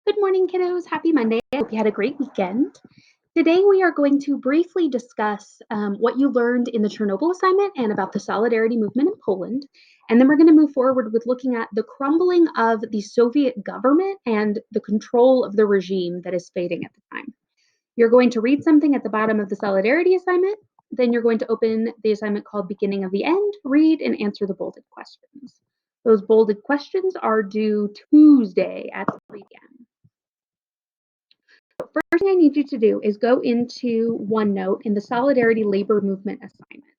Good morning, kiddos. Happy Monday. I hope you had a great weekend. Today, we are going to briefly discuss what you learned in the Chernobyl assignment and about the Solidarity movement in Poland. And then we're going to move forward with looking at the crumbling of the Soviet government and the control of the regime that is fading at the time. You're going to read something at the bottom of the Solidarity assignment. Then you're going to open the assignment called Beginning of the End, read and answer the bolded questions. Those bolded questions are due Tuesday at 3 p.m. First thing I need you to do is go into OneNote in the Solidarity Labor Movement assignment.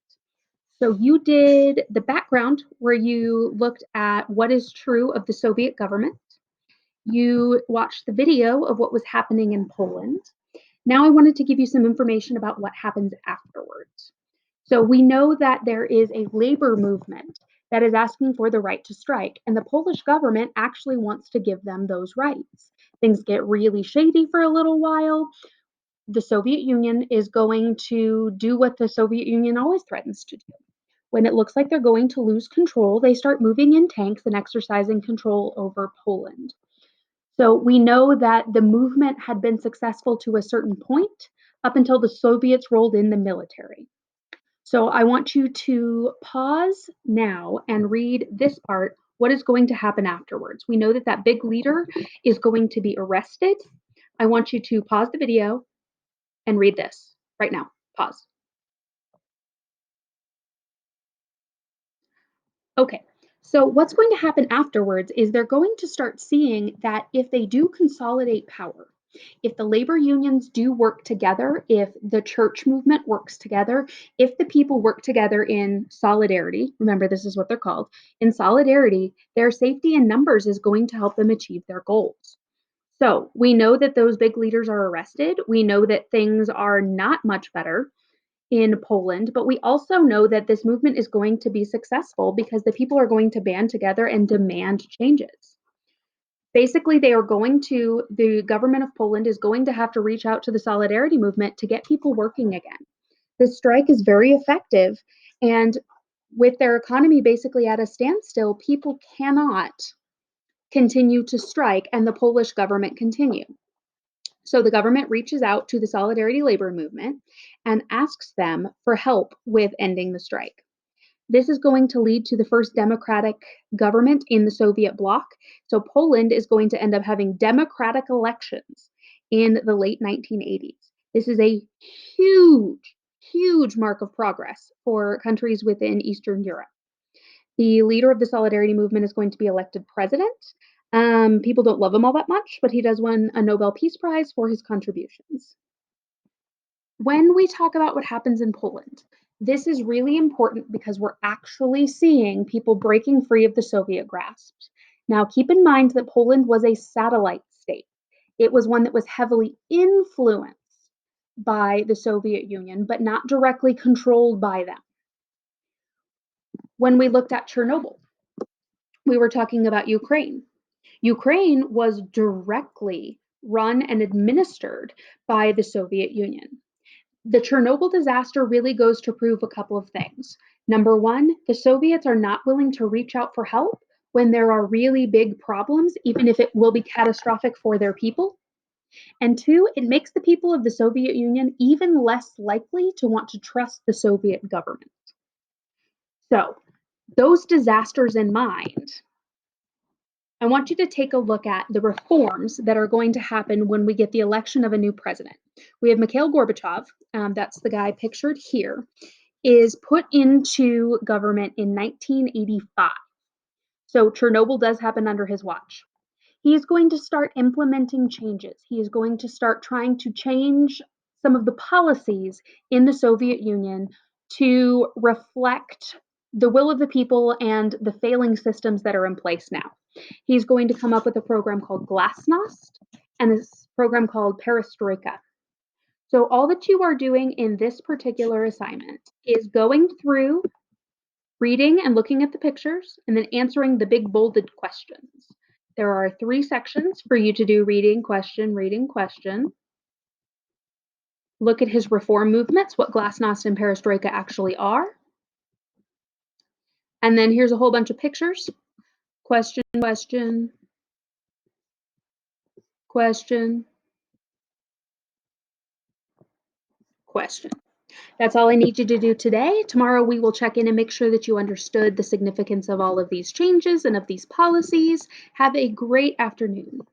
So you did the background where you looked at what is true of the Soviet government. You watched the video of what was happening in Poland. Now I wanted to give you some information about what happens afterwards. So we know that there is a labor movement that is asking for the right to strike, and the Polish government actually wants to give them those rights. Things get really shady for a little while. The Soviet Union is going to do what the Soviet Union always threatens to do. When it looks like they're going to lose control, they start moving in tanks and exercising control over Poland. So we know that the movement had been successful to a certain point up until the Soviets rolled in the military. So I want you to pause now and read this part. What is going to happen afterwards? We know that that big leader is going to be arrested. I want you to pause the video and read this right now. Pause. Okay, so what's going to happen afterwards is they're going to start seeing that if they do consolidate power, if the labor unions do work together, if the church movement works together, if the people work together in solidarity, remember this is what they're called, in solidarity, their safety in numbers is going to help them achieve their goals. So we know that those big leaders are arrested. We know that things are not much better in Poland, but we also know that this movement is going to be successful because the people are going to band together and demand changes. Basically, the government of Poland is going to have to reach out to the solidarity movement to get people working again. This strike is very effective, and with their economy basically at a standstill, people cannot continue to strike and the Polish government continue. So the government reaches out to the Solidarity Labor Movement and asks them for help with ending the strike. This is going to lead to the first democratic government in the Soviet bloc. So Poland is going to end up having democratic elections in the late 1980s. This is a huge, huge mark of progress for countries within Eastern Europe. The leader of the Solidarity Movement is going to be elected president. People don't love him all that much, but he does win a Nobel Peace Prize for his contributions. When we talk about what happens in Poland, this is really important because we're actually seeing people breaking free of the Soviet grasp. Now, keep in mind that Poland was a satellite state. It was one that was heavily influenced by the Soviet Union, but not directly controlled by them. When we looked at Chernobyl, we were talking about Ukraine. Ukraine was directly run and administered by the Soviet Union. The Chernobyl disaster really goes to prove a couple of things. Number one, the Soviets are not willing to reach out for help when there are really big problems, even if it will be catastrophic for their people. And two, it makes the people of the Soviet Union even less likely to want to trust the Soviet government. So, those disasters in mind, I want you to take a look at the reforms that are going to happen when we get the election of a new president. We have Mikhail Gorbachev, that's the guy pictured here, is put into government in 1985. So Chernobyl does happen under his watch. He is going to start implementing changes. He is going to start trying to change some of the policies in the Soviet Union to reflect the will of the people and the failing systems that are in place now. He's going to come up with a program called Glasnost and this program called Perestroika. So all that you are doing in this particular assignment is going through, reading and looking at the pictures, and then answering the big bolded questions. There are 3 sections for you to do: reading, question, reading, question. Look at his reform movements, what Glasnost and Perestroika actually are. And then here's a whole bunch of pictures. Question, question, Question, question. That's all I need you to do today. Tomorrow we will check in and make sure that you understood the significance of all of these changes and of these policies. Have a great afternoon.